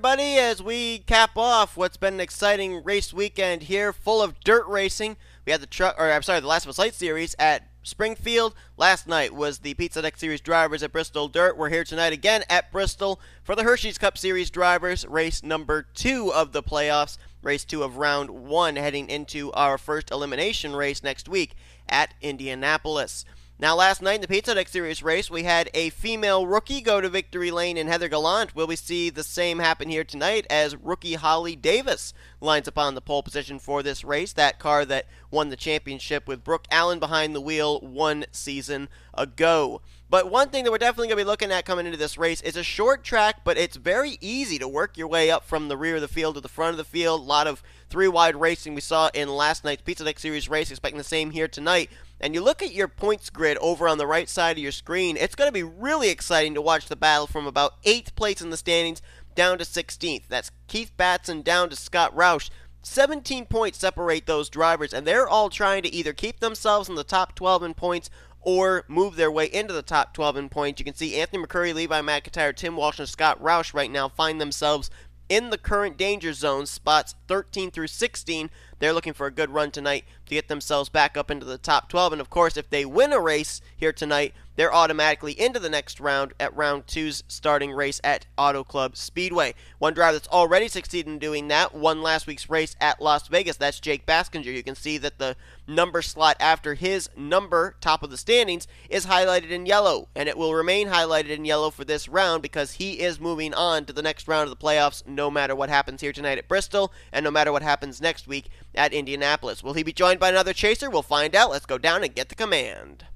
everybody, as we cap off what's been an exciting race weekend here, full of dirt racing. We had the Last of Us Light Series at Springfield. Last night was the Pizza Deck Series drivers at Bristol Dirt. We're here tonight again at Bristol for the Hersheys Cup Series drivers, race number 2 of the playoffs, race 2 of round 1, heading into our first elimination race next week at Indianapolis. Now, last night in the Pizza Deck Series race, we had a female rookie go to victory lane in Heather Gallant. Will we see the same happen here tonight as rookie Holly Davis lines up on the pole position for this race, that car that won the championship with Brooke Allen behind the wheel 1 season ago. But one thing that we're definitely going to be looking at coming into this race is a short track, but it's very easy to work your way up from the rear of the field to the front of the field. A lot of 3-wide racing we saw in last night's Pizza Deck Series race, expecting the same here tonight. And you look at your points grid over on the right side of your screen, it's going to be really exciting to watch the battle from about 8th place in the standings down to 16th. That's Keith Batson down to Scott Roush. 17 points separate those drivers, and they're all trying to either keep themselves in the top 12 in points or move their way into the top 12 in points. You can see Anthony McCurry, Levi McIntyre, Tim Walsh, and Scott Roush right now find themselves in the current danger zone, spots 13 through 16. They're looking for a good run tonight to get themselves back up into the top 12. And, of course, if they win a race here tonight, they're automatically into the next round at round 2's starting race at Auto Club Speedway. One driver that's already succeeded in doing that won last week's race at Las Vegas. That's J Baskinger. You can see that the number slot after his number, top of the standings, is highlighted in yellow. And it will remain highlighted in yellow for this round because he is moving on to the next round of the playoffs no matter what happens here tonight at Bristol and no matter what happens next week at Indianapolis. Will he be joined by another chaser? We'll find out. Let's go down and get the command.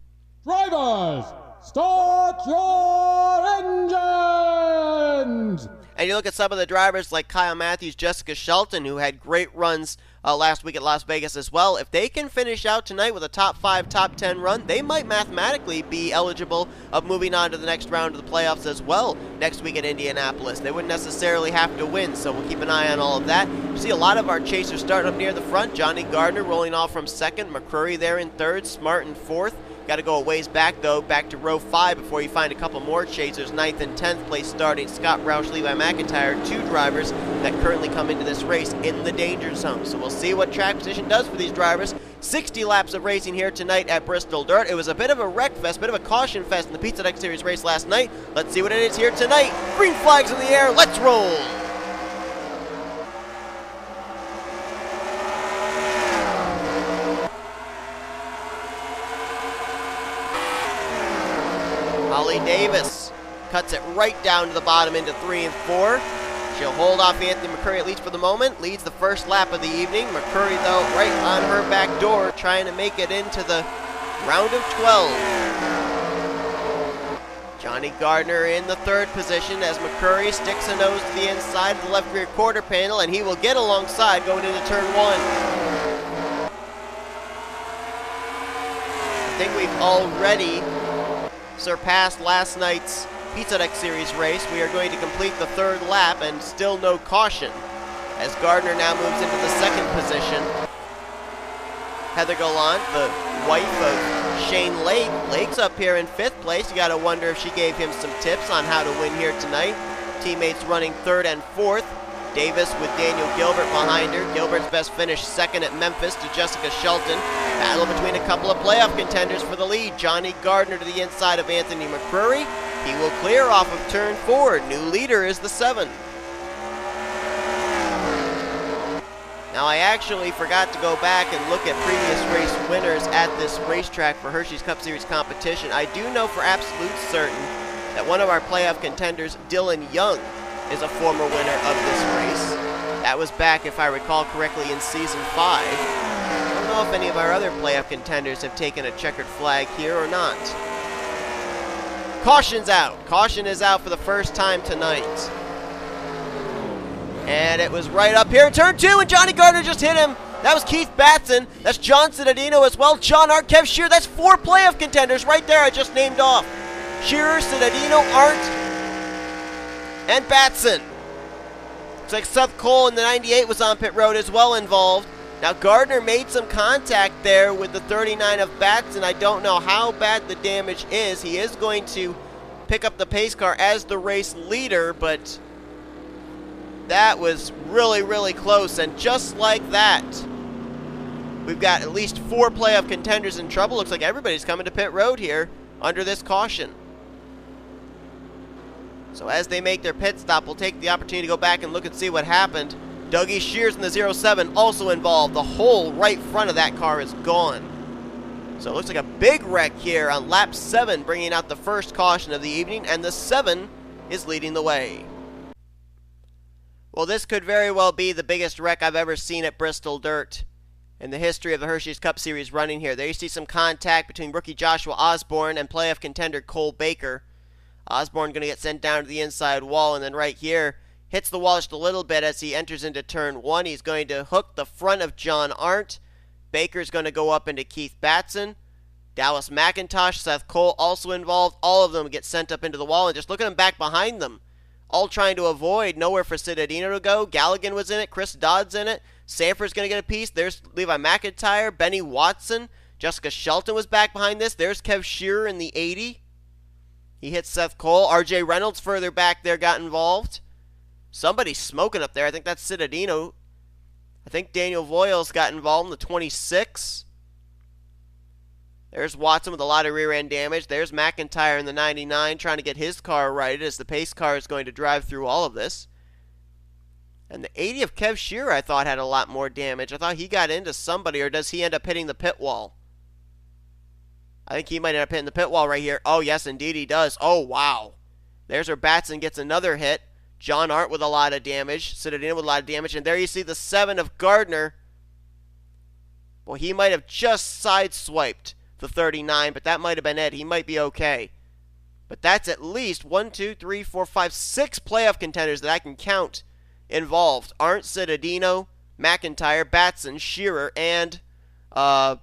Drivers, start your engines! And you look at some of the drivers like K Mathews, Jessica Shelton, who had great runs last week at Las Vegas as well. If they can finish out tonight with a top 5, top 10 run, they might mathematically be eligible of moving on to the next round of the playoffs as well next week at Indianapolis. They wouldn't necessarily have to win, so we'll keep an eye on all of that. You see a lot of our chasers starting up near the front. J Gardner rolling off from 2nd, McCrury there in 3rd, Smart in 4th. Got to go a ways back, though, back to row 5 before you find a couple more chasers. 9th and 10th place starting Scott Roush, Levi McIntyre, 2 drivers that currently come into this race in the danger zone. So we'll see what track position does for these drivers. 60 laps of racing here tonight at Bristol Dirt. It was a bit of a wreck fest, bit of a caution fest in the Pizza Deck Series race last night. Let's see what it is here tonight. Green flags in the air. Let's roll. Holly Davis cuts it right down to the bottom into 3 and 4. She'll hold off Anthony McCurry at least for the moment. Leads the first lap of the evening. McCurry, though, right on her back door, trying to make it into the round of 12. J Gardner in the 3rd position as McCurry sticks a nose to the inside of the left rear quarter panel, and he will get alongside going into turn 1. I think we've already surpassed last night's Pizza Deck Series race. We are going to complete the 3rd lap and still no caution as Gardner now moves into the 2nd position. Heather Gallant, the wife of Shane Lake. Lake's up here in 5th place. You got to wonder if she gave him some tips on how to win here tonight. Teammates running 3rd and 4th. Davis with Daniel Gilbert behind her. Gilbert's best finish 2nd at Memphis to Jessica Shelton. Battle between a couple of playoff contenders for the lead. J Gardner to the inside of Anthony McCrury. He will clear off of turn 4. New leader is the 7. Now, I actually forgot to go back and look at previous race winners at this racetrack for Hersheys Cup Series competition. I do know for absolute certain that one of our playoff contenders, Dylan Young, is a former winner of this race. That was back, if I recall correctly, in Season 5. I don't know if any of our other playoff contenders have taken a checkered flag here or not. Caution's out. Caution is out for the first time tonight. And it was right up here in turn 2, and J Gardner just hit him. That was Keith Batson. That's J Cittadino as well. J Arndt, K Shearer. That's 4 playoff contenders right there I just named off. Shearer, Cittadino, Arndt, and Batson. Looks like Seth Cole in the 98 was on pit road as well involved. Now Gardner made some contact there with the 39 of Batson. I don't know how bad the damage is. He is going to pick up the pace car as the race leader, but That was really, really close, and just like that, we've got at least 4 playoff contenders in trouble. Looks like everybody's coming to pit road here under this caution. So as they make their pit stop, we'll take the opportunity to go back and look and see what happened. Dougie Shears in the 07 also involved. The whole right front of that car is gone. So it looks like a big wreck here on lap 7, bringing out the first caution of the evening, and the 7 is leading the way. Well, this could very well be the biggest wreck I've ever seen at Bristol Dirt in the history of the Hersheys Cup Series running here. There you see some contact between rookie Joshua Osborne and playoff contender Cole Baker. Osborne going to get sent down to the inside wall, and then right here, hits the wall just a little bit as he enters into turn 1. He's going to hook the front of J Arndt. Baker's going to go up into K Batson. Dallas McIntosh, Seth Cole also involved. All of them get sent up into the wall, and just look at them back behind them. All trying to avoid, nowhere for Cittadino to go. Gallighan was in it, Chris Dodd's in it. Sanford's going to get a piece. There's Levi McIntyre, Benny Watson. Jessica Shelton was back behind this. There's K Shearer in the 80. He hits Seth Cole. R Reynolds further back there got involved. Somebody's smoking up there. I think that's Cittadino. I think Daniel Voyles got involved in the 26. There's Watson with a lot of rear end damage. There's McIntyre in the 99 trying to get his car righted as the pace car is going to drive through all of this. And the 80 of K Shearer I thought had a lot more damage. I thought he got into somebody, or does he end up hitting the pit wall? I think he might end up hitting the pit wall right here. Oh, yes, indeed he does. Oh, wow. There's where Batson gets another hit. J Arndt with a lot of damage. Cittadino with a lot of damage. And there you see the 7 of Gardner. Well, he might have just sideswiped the 39, but that might have been it. He might be okay. But that's at least 1, 2, 3, 4, 5, 6 playoff contenders that I can count involved. Arndt, Cittadino, McIntyre, Batson, Shearer, and Cole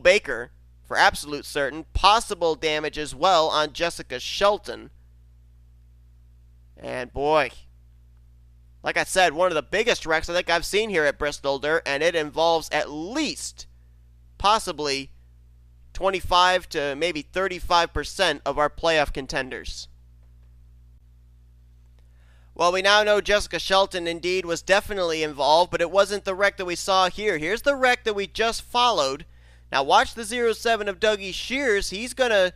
Baker for absolute certain. Possible damage as well on Jessica Shelton. And boy, like I said, one of the biggest wrecks I think I've seen here at Bristol Dirt, and it involves at least, possibly, 25 to maybe 35% of our playoff contenders. Well, we now know Jessica Shelton indeed was definitely involved, but it wasn't the wreck that we saw here. Here's the wreck that we just followed. Now watch the 07 of Dougie Shears. He's going to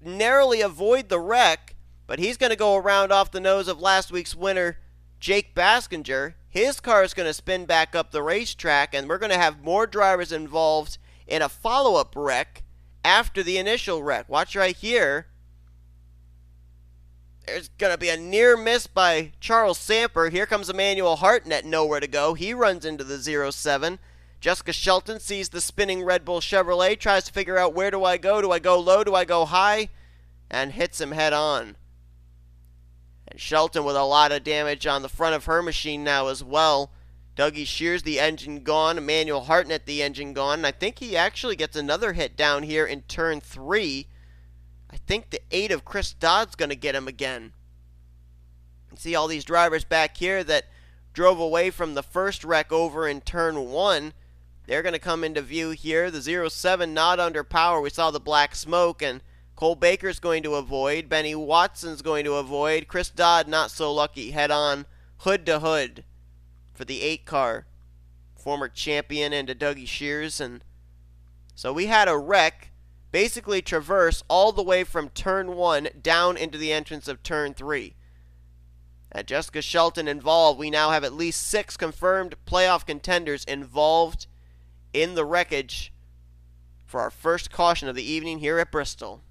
narrowly avoid the wreck, but he's going to go around off the nose of last week's winner, J Baskinger. His car is going to spin back up the racetrack, and we're going to have more drivers involved in a follow-up wreck after the initial wreck. Watch right here. There's going to be a near miss by Charles Samper. Here comes Emmanuel Hartnett, nowhere to go. He runs into the 07. Jessica Shelton sees the spinning Red Bull Chevrolet, tries to figure out, where do I go? Do I go low? Do I go high? And hits him head on. And Shelton with a lot of damage on the front of her machine now as well. Dougie Shears, the engine gone. Emmanuel Hartnett, the engine gone. And I think he actually gets another hit down here in turn 3. I think the 8 of Chris Dodd's going to get him again. You see all these drivers back here that drove away from the first wreck over in turn 1. They're going to come into view here. The 07 not under power. We saw the black smoke, and Cole Baker's going to avoid. Benny Watson's going to avoid. Chris Dodd not so lucky. Head on, hood to hood for the 8 car. Former champion into Dougie Shears. And so we had a wreck basically traverse all the way from turn 1 down into the entrance of turn 3. And Jessica Shelton involved. We now have at least 6 confirmed playoff contenders involved in the wreckage for our first caution of the evening here at Bristol.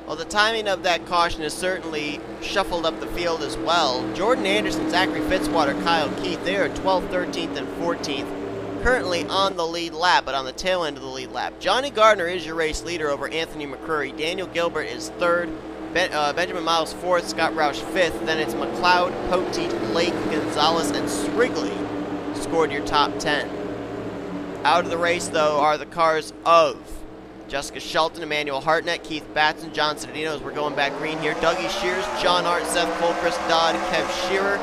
Well, the timing of that caution has certainly shuffled up the field as well. Jordan Anderson, Zachary Fitzwater, Kyle Keith, they are 12th, 13th, and 14th. Currently on the lead lap, but on the tail end of the lead lap. Johnny Gardner is your race leader over Anthony McCrury. Daniel Guilbert is 3rd. Benjamin Miles 4th. Scott Roush 5th. Then it's McCloud, Poteet, Lake, Gonzales, and Srigley scored your top 10. Out of the race, though, are the cars of Jessica Shelton, Emmanuel Hartnett, K Batson, J Cittadino as we're going back green here. Dougie Shears, J Arndt, Seth Cole, Chris Dodd, K Shearer,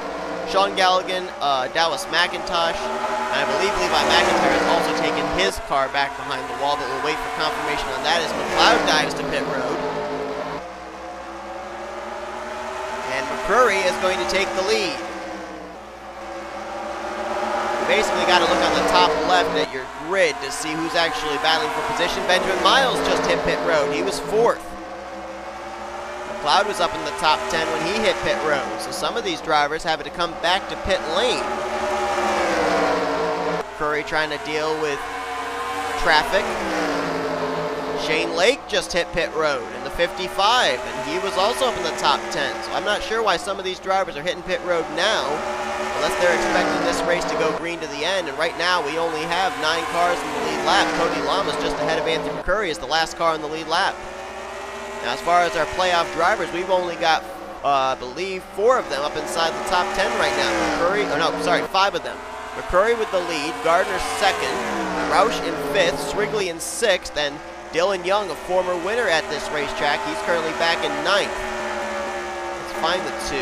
Sean Gallighan, Dallas McIntosh, and I believe Levi McIntire has also taken his car back behind the wall, but we'll wait for confirmation on that as McCloud dives to pit road. And McCrury is going to take the lead. You basically got to look on the top left at your grid to see who's actually battling for position. Benjamin Miles just hit pit road. He was 4th. McCloud was up in the top 10 when he hit pit road. So some of these drivers having to come back to pit lane. McCrury trying to deal with traffic. Shane Lake just hit pit road in the 55, and he was also up in the top 10. So I'm not sure why some of these drivers are hitting pit road now, unless they're expecting this race to go green to the end. And right now, we only have 9 cars in the lead lap. Cody Lamas just ahead of Anthony McCurry is the last car in the lead lap. Now, as far as our playoff drivers, we've only got, I believe, 4 of them up inside the top 10 right now. 5 of them. McCurry with the lead, Gardner 2nd, Roush in 5th, Srigley in 6th, and Dylan Young, a former winner at this racetrack. He's currently back in 9th. Let's find the 2.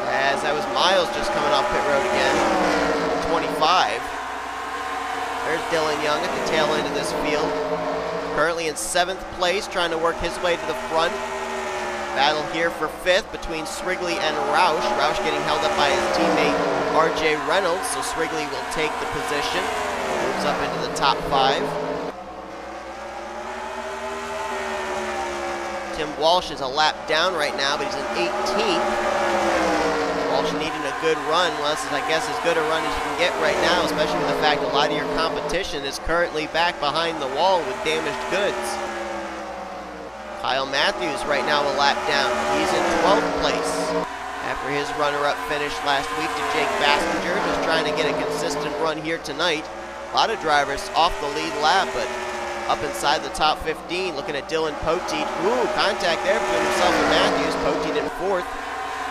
As that was Miles just coming off pit road again. 25. There's Dylan Young at the tail end of this field. Currently in 7th place, trying to work his way to the front. Battle here for 5th between Srigley and Roush. Roush getting held up by his teammate R.J. Reynolds, so Srigley will take the position. Moves up into the top 5. Tim Walsh is a lap down right now, but he's in 18th. Walsh needing a good run. Well, this is, I guess, as good a run as you can get right now, especially with the fact a lot of your competition is currently back behind the wall with damaged goods. Kyle Mathews right now a lap down. He's in 12th place after his runner-up finish last week to J Baskinger, just trying to get a consistent run here tonight. A lot of drivers off the lead lap, but up inside the top 15, looking at Dylan Poteet. Ooh, contact there between himself and Mathews. Poteet in 4th.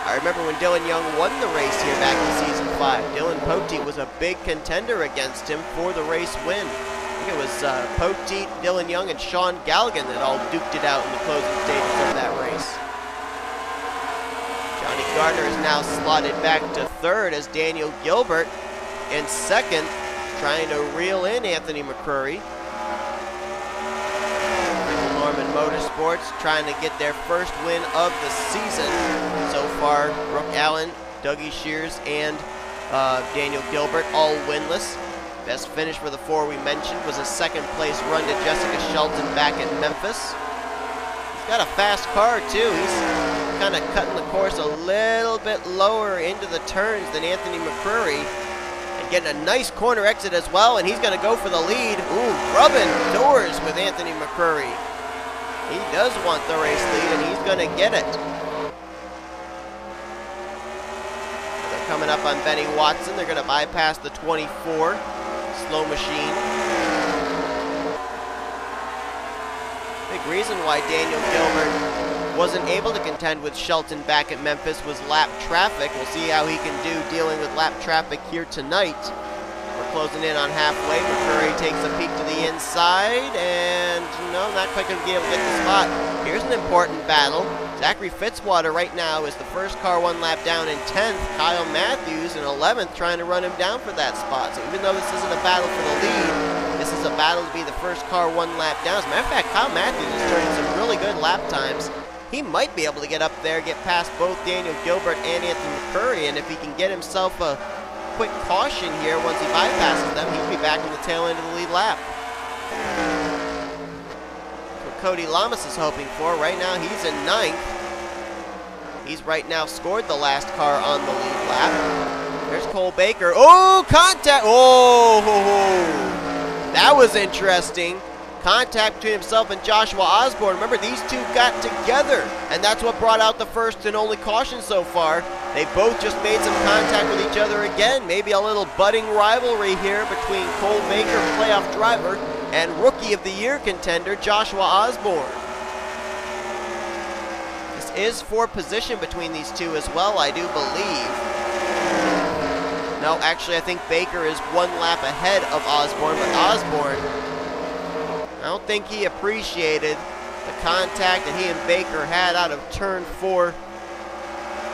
I remember when Dylan Young won the race here back in Season 5. Dylan Poteet was a big contender against him for the race win. I think it was Poteet, Dylan Young, and Sean Gallighan that all duked it out in the closing stages of that race. Johnny Gardner is now slotted back to 3rd as Daniel Gilbert in 2nd, trying to reel in Anthony McCrury. Motorsports trying to get their first win of the season. So far, Brooke Allen, Dougie Shears, and Daniel Gilbert all winless. Best finish for the 4 we mentioned was a 2nd place run to Jessica Shelton back at Memphis. He's got a fast car too. He's kind of cutting the course a little bit lower into the turns than Anthony McCrury. And getting a nice corner exit as well, and he's going to go for the lead. Ooh, rubbing doors with Anthony McCrury. He does want the race lead, and he's going to get it. They're coming up on Benny Watson. They're going to bypass the 24. Slow machine. Big reason why Daniel Gilbert wasn't able to contend with Shelton back at Memphis was lap traffic. We'll see how he can do dealing with lap traffic here tonight. We're closing in on halfway. McCrury takes a peek to the inside, and no, not quite going to be able to get the spot. Here's an important battle. Zachary Fitzwater right now is the first car 1 lap down in 10th. Kyle Mathews in 11th trying to run him down for that spot. So even though this isn't a battle for the lead, this is a battle to be the first car 1 lap down. As a matter of fact, Kyle Mathews is turning some really good lap times. He might be able to get up there, get past both Daniel Gilbert and Anthony McCrury, and if he can get himself a quick caution here once he bypasses them, he'll be back in the tail end of the lead lap. What Cody Lamas is hoping for. Right now he's in 9th. He's right now scored the last car on the lead lap. There's Cole Baker. Oh, contact! Oh, that was interesting. Contact between himself and Joshua Osborne. Remember, these two got together, and that's what brought out the first and only caution so far. They both just made some contact with each other again. Maybe a little budding rivalry here between Cole Baker, playoff driver, and Rookie of the Year contender Joshua Osborne. This is for position between these two as well, I do believe. No, actually, I think Baker is 1 lap ahead of Osborne, but Osborne, I don't think he appreciated the contact that he and Baker had out of turn 4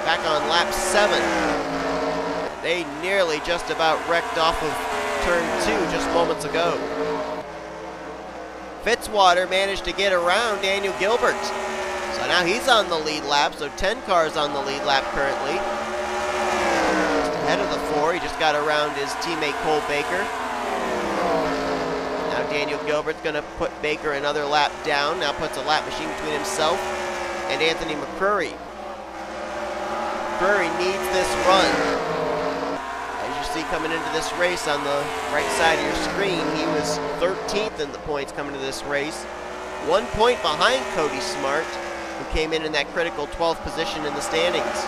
back on lap 7. They nearly just about wrecked off of turn 2 just moments ago. Fitzwater managed to get around Daniel Gilbert. So now he's on the lead lap, so 10 cars on the lead lap currently. Just ahead of the 4, he just got around his teammate Cole Baker. Now Daniel Gilbert's going to put Baker another lap down, now puts a lap machine between himself and Anthony McCrury. McCrury needs this run. As you see coming into this race on the right side of your screen, he was 13th in the points coming to this race. 1 point behind Cody Smart, who came in that critical 12th position in the standings.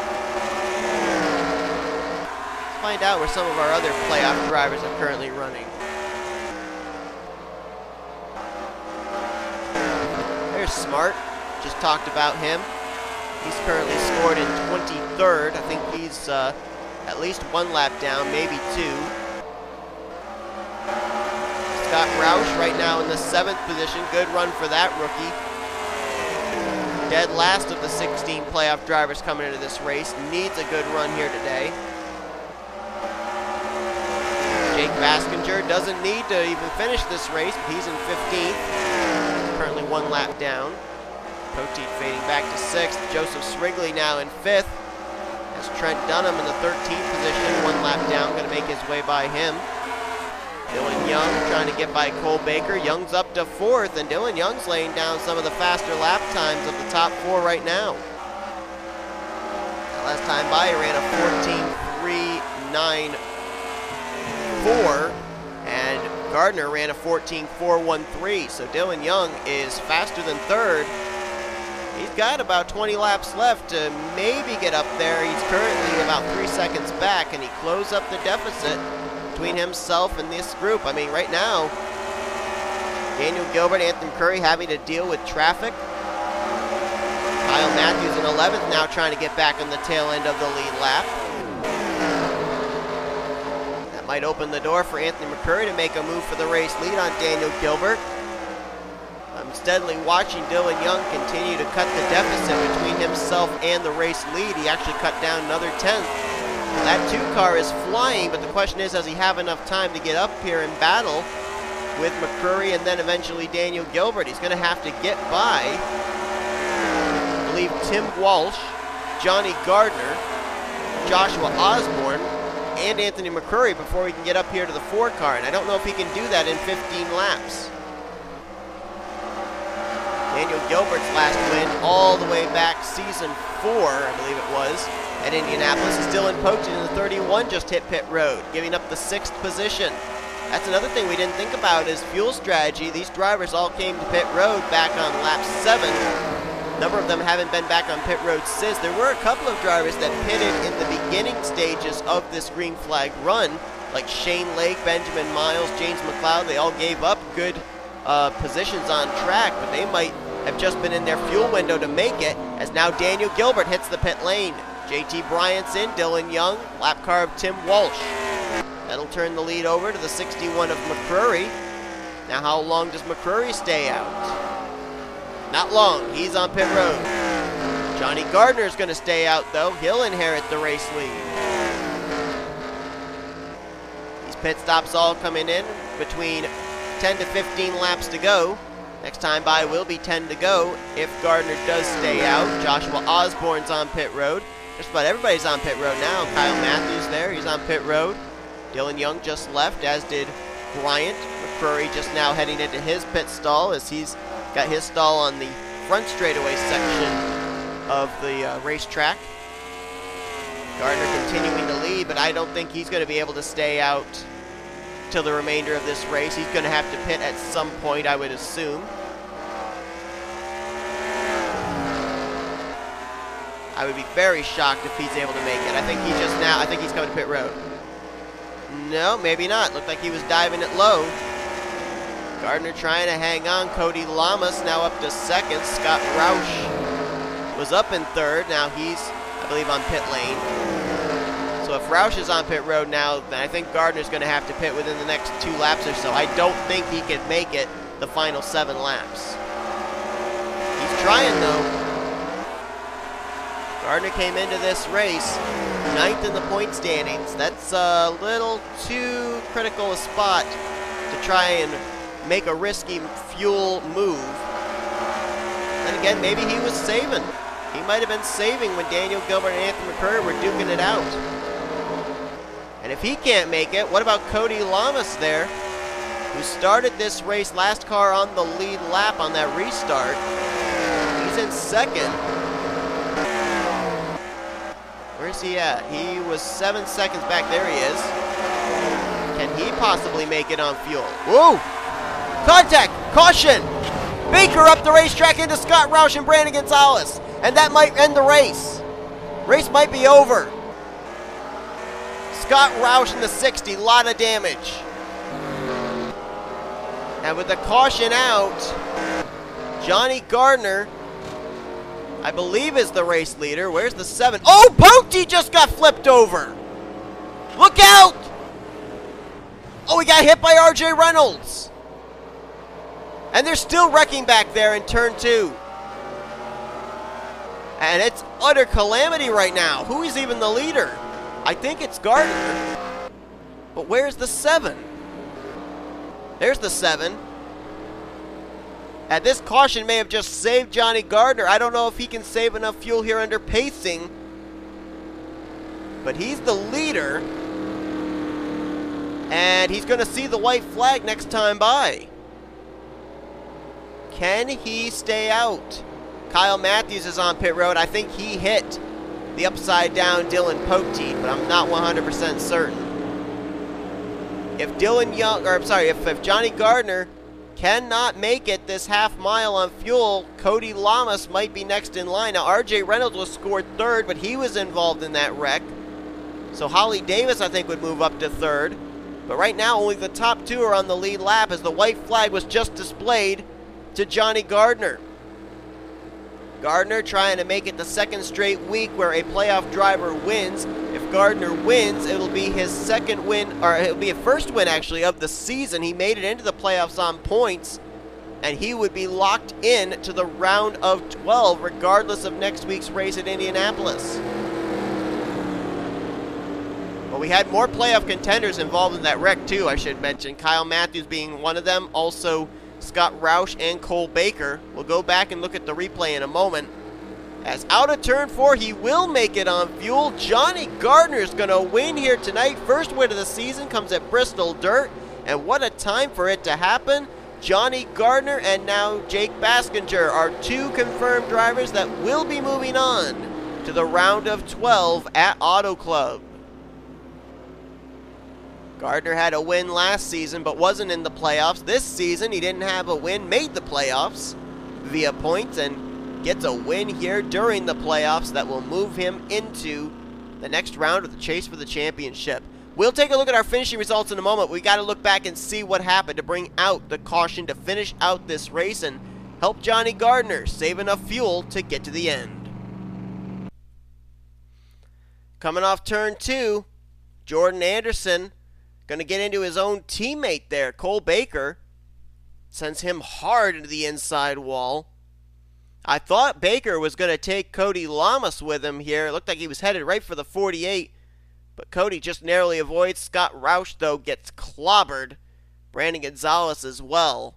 Let's find out where some of our other playoff drivers are currently running. There's Smart, just talked about him. He's currently scored in 23rd. I think he's at least 1 lap down, maybe 2. Scott Roush right now in the 7th position. Good run for that rookie. Dead last of the 16 playoff drivers coming into this race. Needs a good run here today. J Baskinger doesn't need to even finish this race, but he's in 15th. Currently 1 lap down. Poteet fading back to 6th. Joseph Srigley now in 5th. As Trent Dunham in the 13th position, 1 lap down, going to make his way by him. Dylan Young trying to get by Cole Baker. Young's up to 4th, and Dylan Young's laying down some of the faster lap times of the top 4 right now. Last time by, he ran a 14.394, and Gardner ran a 14.413. So Dylan Young is faster than 3rd. He's got about 20 laps left to maybe get up there. He's currently about 3 seconds back, and he closed up the deficit between himself and this group. I mean, right now, Daniel Gilbert, Anthony McCrury having to deal with traffic. Kyle Mathews in 11th now trying to get back on the tail end of the lead lap. That might open the door for Anthony McCrury to make a move for the race lead on Daniel Gilbert. I'm steadily watching Dylan Young continue to cut the deficit between himself and the race lead. He actually cut down another 10th. That 2 car is flying, but the question is, does he have enough time to get up here and battle with McCrury and then eventually Daniel Gilbert? He's going to have to get by, I believe, Tim Walsh, Johnny Gardner, Joshua Osborne, and Anthony McCrury before he can get up here to the 4 car, and I don't know if he can do that in 15 laps. Daniel Gilbert's last win all the way back season 4, I believe it was, at Indianapolis. Is Dylan Poteet in the 31 just hit pit road, giving up the 6th position. That's another thing we didn't think about is fuel strategy. These drivers all came to pit road back on lap 7. A number of them haven't been back on pit road since. There were a couple of drivers that pitted in the beginning stages of this green flag run, like Shane Lake, Benjamin Miles, James McCloud. They all gave up good positions on track, but they might have just been in their fuel window to make it, as now Daniel Gilbert hits the pit lane. JT Bryant's in, Dylan Young, lap car of Tim Walsh. That'll turn the lead over to the 61 of McCrury. Now how long does McCrury stay out? Not long, he's on pit road. Johnny Gardner's going to stay out though, he'll inherit the race lead. These pit stops all coming in between 10 to 15 laps to go. Next time by will be 10 to go if Gardner does stay out. Joshua Osborne's on pit road. Just about everybody's on pit road now. Kyle Mathews there, he's on pit road. Dylan Young just left, as did Bryant. McCrury just now heading into his pit stall, as he's got his stall on the front straightaway section of the racetrack. Gardner continuing to lead, but I don't think he's going to be able to stay out till the remainder of this race. He's going to have to pit at some point, I would assume. I would be very shocked if he's able to make it. I think he's coming to pit road. No, maybe not. Looked like he was diving it low. Gardner trying to hang on. Cody Lamas now up to 2nd. Scott Roush was up in 3rd. Now he's, I believe, on pit lane. So if Roush is on pit road now, then I think Gardner's going to have to pit within the next 2 laps or so. I don't think he can make it the final 7 laps. He's trying though. Gardner came into this race 9th in the point standings. That's a little too critical a spot to try and make a risky fuel move. And again, maybe he was saving. He might have been saving when Daniel Gilbert and Anthony McCrury were duking it out. And if he can't make it, what about Cody Lamas there, who started this race, last car on the lead lap on that restart. He's in second. Where's he at? He was 7 seconds back. There he is. Can he possibly make it on fuel? Whoa! Contact! Caution! Baker up the racetrack into Scott Roush and Brandon Gonzales. And that might end the race. Race might be over. Scott Roush in the 60, lot of damage. And with the caution out, Johnny Gardner, I believe, is the race leader. Where's the 7? Oh, Pokey just got flipped over. Look out! Oh, he got hit by R.J. Reynolds. And they're still wrecking back there in turn 2. And it's utter calamity right now. Who is even the leader? I think it's Gardner. But where's the 7? There's the 7. And this caution may have just saved Johnny Gardner. I don't know if he can save enough fuel here under pacing. But he's the leader. And he's going to see the white flag next time by. Can he stay out? Kyle Mathews is on pit road. I think he hit the upside down Dylan Poteet, but I'm not 100% certain. If if Johnny Gardner cannot make it this half mile on fuel, Cody Lamas might be next in line. Now, R.J. Reynolds was scored 3rd, but he was involved in that wreck. So Holly Davis, I think, would move up to 3rd. But right now, only the top 2 are on the lead lap as the white flag was just displayed to Johnny Gardner. Gardner trying to make it the 2nd straight week where a playoff driver wins. If Gardner wins, it'll be his 2nd win, or it'll be a 1st win actually of the season. He made it into the playoffs on points, and he would be locked in to the round of 12 regardless of next week's race at Indianapolis. Well, we had more playoff contenders involved in that wreck too, I should mention. Kyle Mathews being one of them, also Scott Roush and Cole Baker. We'll go back and look at the replay in a moment. As out of turn 4, he will make it on fuel. Johnny Gardner is going to win here tonight. First win of the season comes at Bristol Dirt. And what a time for it to happen. Johnny Gardner and now J Baskinger are 2 confirmed drivers that will be moving on to the round of 12 at Auto Club. Gardner had a win last season but wasn't in the playoffs. This season he didn't have a win, made the playoffs via points, and gets a win here during the playoffs that will move him into the next round of the chase for the championship. We'll take a look at our finishing results in a moment. We got to look back and see what happened to bring out the caution to finish out this race and help Johnny Gardner save enough fuel to get to the end. Coming off turn 2, Jordan Anderson going to get into his own teammate there. Cole Baker sends him hard into the inside wall. I thought Baker was going to take Cody Lamas with him here. It looked like he was headed right for the 48, but Cody just narrowly avoids. Scott Roush, though, gets clobbered. Brandon Gonzales as well.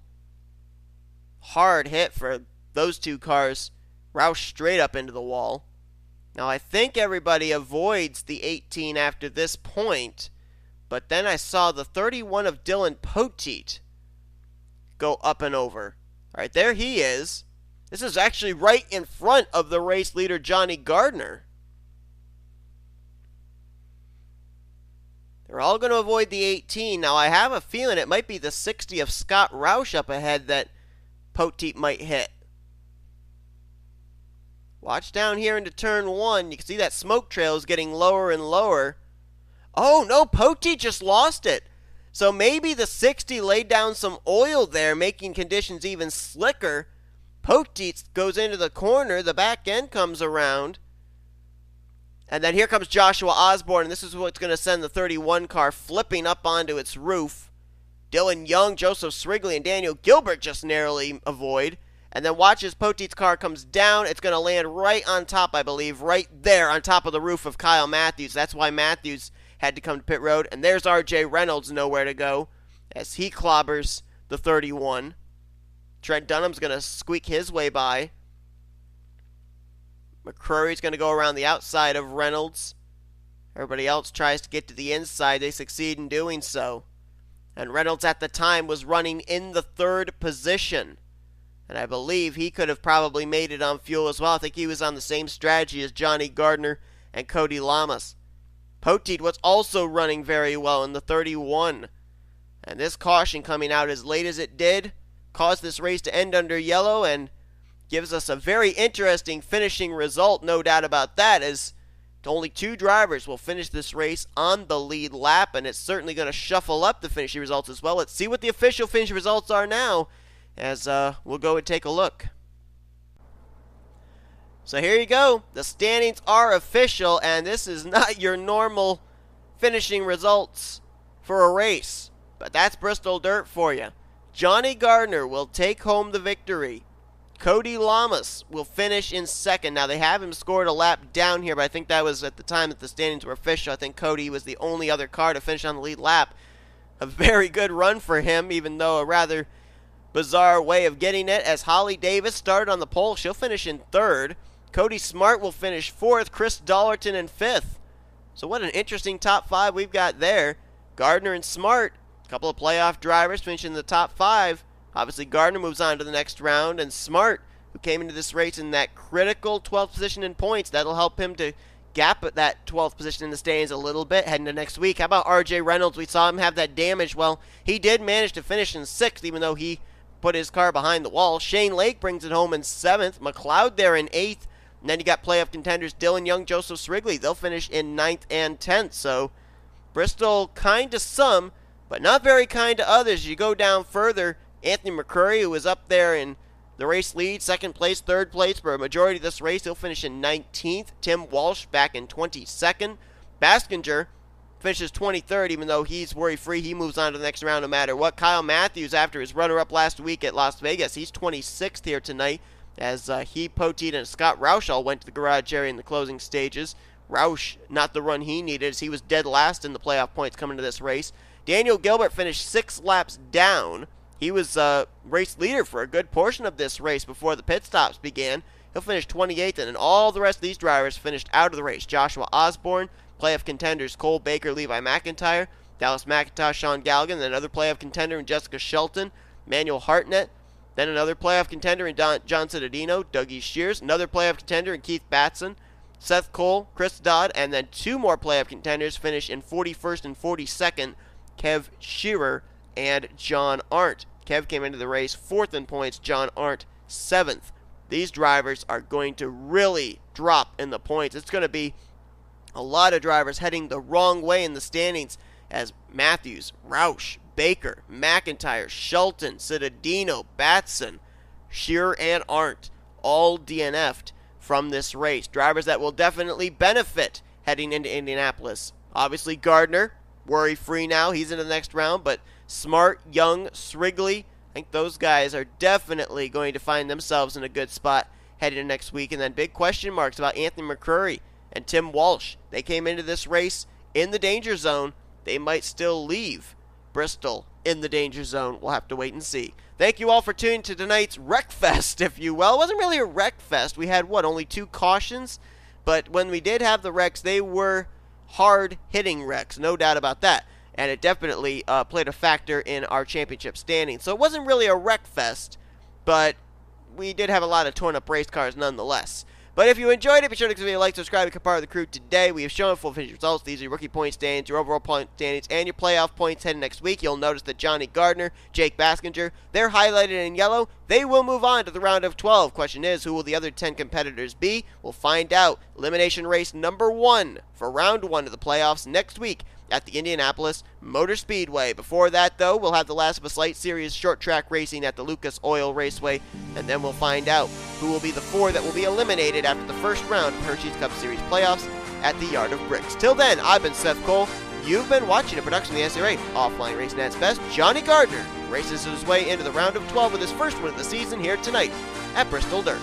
Hard hit for those 2 cars. Roush straight up into the wall. Now, I think everybody avoids the 18 after this point, but then I saw the 31 of Dylan Poteet go up and over. All right, there he is. This is actually right in front of the race leader, Johnny Gardner. They're all going to avoid the 18. Now, I have a feeling it might be the 60 of Scott Roush up ahead that Poteet might hit. Watch down here into turn 1. You can see that smoke trail is getting lower and lower. Oh, no, Poteet just lost it. So maybe the 60 laid down some oil there, making conditions even slicker. Poteet goes into the corner. The back end comes around. And then here comes Joshua Osborne, and this is what's going to send the 31 car flipping up onto its roof. Dylan Young, Joseph Srigley, and Daniel Gilbert just narrowly avoid. And then watch as Poteet's car comes down. It's going to land right on top, I believe, right there on top of the roof of Kyle Mathews. That's why Mathews had to come to pit road. And there's R.J. Reynolds nowhere to go as he clobbers the 31. Trent Dunham's going to squeak his way by. McCrury's going to go around the outside of Reynolds. Everybody else tries to get to the inside. They succeed in doing so. And Reynolds at the time was running in the 3rd position. And I believe he could have probably made it on fuel as well. I think he was on the same strategy as J Gardner and Cody Lamas. Poteet was also running very well in the 31. And this caution coming out as late as it did caused this race to end under yellow and gives us a very interesting finishing result, no doubt about that, as only 2 drivers will finish this race on the lead lap, and it's certainly going to shuffle up the finishing results as well. Let's see what the official finishing results are now, as we'll go and take a look. So here you go. The standings are official, and this is not your normal finishing results for a race, but that's Bristol Dirt for you. J Gardner will take home the victory. Cody Lamas will finish in 2nd. Now, they have him scored a lap down here, but I think that was at the time that the standings were official. I think Cody was the only other car to finish on the lead lap. A very good run for him, even though a rather bizarre way of getting it, as Holly Davis started on the pole. She'll finish in 3rd. Cody Smart will finish 4th. Chris Dollerton in 5th. So what an interesting top 5 we've got there. Gardner and Smart, a couple of playoff drivers finishing in the top 5. Obviously, Gardner moves on to the next round, and Smart, who came into this race in that critical 12th position in points, that'll help him to gap at that 12th position in the standings a little bit heading to next week. How about R.J. Reynolds? We saw him have that damage. Well, he did manage to finish in 6th, even though he put his car behind the wall. Shane Lake brings it home in 7th. McCloud there in 8th. And then you got playoff contenders Dylan Young, Joseph Srigley. They'll finish in 9th and 10th. So Bristol kind to some, but not very kind to others. You go down further, Anthony McCrury, who was up there in the race lead, 2nd place, 3rd place for a majority of this race, he'll finish in 19th. Tim Walsh back in 22nd. Baskinger finishes 23rd, even though he's worry-free. He moves on to the next round no matter what. Kyle Mathews, after his runner-up last week at Las Vegas, he's 26th here tonight, as he, Poteet, and Scott Roush all went to the garage area in the closing stages. Roush, not the run he needed, as he was dead last in the playoff points coming to this race. Daniel Gilbert finished 6 laps down. He was race leader for a good portion of this race before the pit stops began. He'll finish 28th, and then all the rest of these drivers finished out of the race. Joshua Osborne, playoff contenders Cole Baker, Levi McIntyre, Dallas McIntosh, Sean Gallighan, then another playoff contender in Jessica Shelton, Manuel Hartnett, then another playoff contender in J Cittadino, Dougie Shears, another playoff contender in Keith Batson, Seth Cole, Chris Dodd, and then 2 more playoff contenders finish in 41st and 42nd, K Shearer and J Arndt. Kev came into the race 4th in points, J Arndt 7th. These drivers are going to really drop in the points. It's going to be a lot of drivers heading the wrong way in the standings, as Mathews, Roush, Baker, McIntyre, Shelton, Cittadino, Batson, Shearer, and Arndt all DNF'd from this race. Drivers that will definitely benefit heading into Indianapolis. Obviously, Gardner, worry-free now. He's in the next round, but Smart, Young, Srigley, I think those guys are definitely going to find themselves in a good spot heading into next week. And then big question marks about Anthony McCrury and Tim Walsh. They came into this race in the danger zone. They might still leave Bristol in the danger zone. We'll have to wait and see. Thank you all for tuning to tonight's Wreckfest, if you will. It wasn't really a Wreckfest. We had, only 2 cautions? But when we did have the wrecks, they were hard-hitting wrecks, no doubt about that. And it definitely played a factor in our championship standing. So it wasn't really a Wreckfest, but we did have a lot of torn-up race cars nonetheless. But if you enjoyed it, be sure to give me a like, subscribe, and become part of the crew today. We have shown full finish results. These are your rookie point standings, your overall point standings, and your playoff points heading next week. You'll notice that J Gardner, J Baskinger, they're highlighted in yellow. They will move on to the round of 12. Question is, who will the other 10 competitors be? We'll find out. Elimination race number 1 for round 1 of the playoffs next week at the Indianapolis Motor Speedway. Before that, though, we'll have the Last of Us Light Series short track racing at the Lucas Oil Raceway, and then we'll find out who will be the 4 that will be eliminated after the first round of Hersheys Cup Series playoffs at the Yard of Bricks. Till then, I've been Seth Cole. You've been watching a production of the NNSCRA Offline Racing at its best. J Gardner races his way into the round of 12 with his first win of the season here tonight at Bristol Dirt.